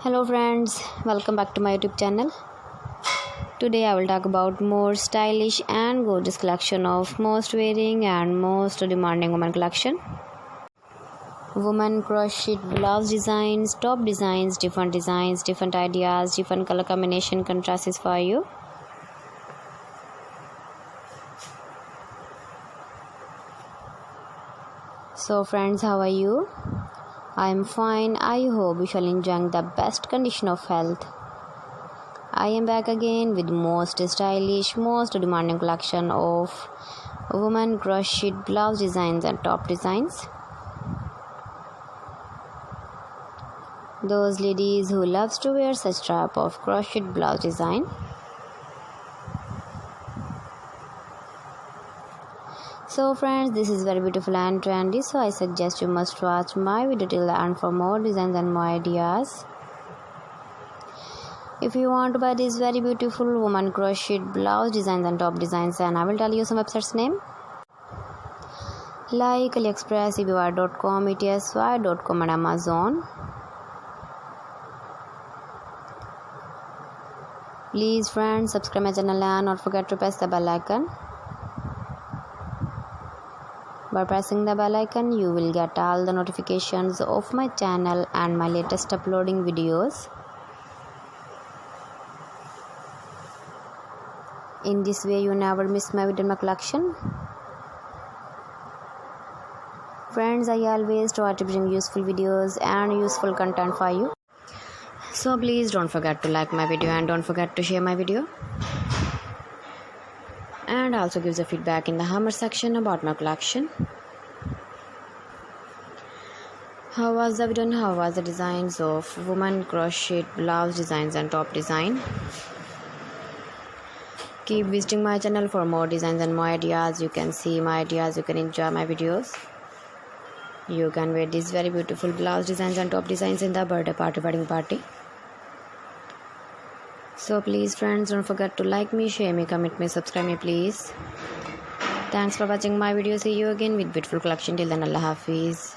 Hello friends, welcome back to my YouTube channel. Today I will talk about more stylish and gorgeous collection of most wearing and most demanding women collection. Women crochet blouse designs, top designs, different ideas, different color combination contrasts for you. So friends, how are you? I am fine. I hope you shall enjoy the best condition of health. I am back again with most stylish, most demanding collection of women crochet blouse designs and top designs. Those ladies who loves to wear such type of crochet blouse design. So friends, this is very beautiful and trendy, so I suggest you must watch my video till the end for more designs and more ideas. If you want to buy these very beautiful woman crochet blouse designs and top designs, then I will tell you some websites name like AliExpress, eBay.com, ETSY.com and Amazon. Please friends, subscribe my channel and not forget to press the bell icon. By pressing the bell icon, you will get all the notifications of my channel and my latest uploading videos. In this way, you never miss my video in my collection. Friends, I always try to bring useful videos and useful content for you. So please don't forget to like my video and don't forget to share my video. And also gives a feedback in the comment section about my collection. How was the video and how was the designs of woman crochet blouse designs and top design? Keep visiting my channel for more designs and more ideas. You can see my ideas, you can enjoy my videos. You can wear these very beautiful blouse designs and top designs in the birthday party, wedding party. So please friends, don't forget to like me, share me, comment me, subscribe me please. Thanks for watching my video. See you again with beautiful collection. Till then, Allah Hafiz.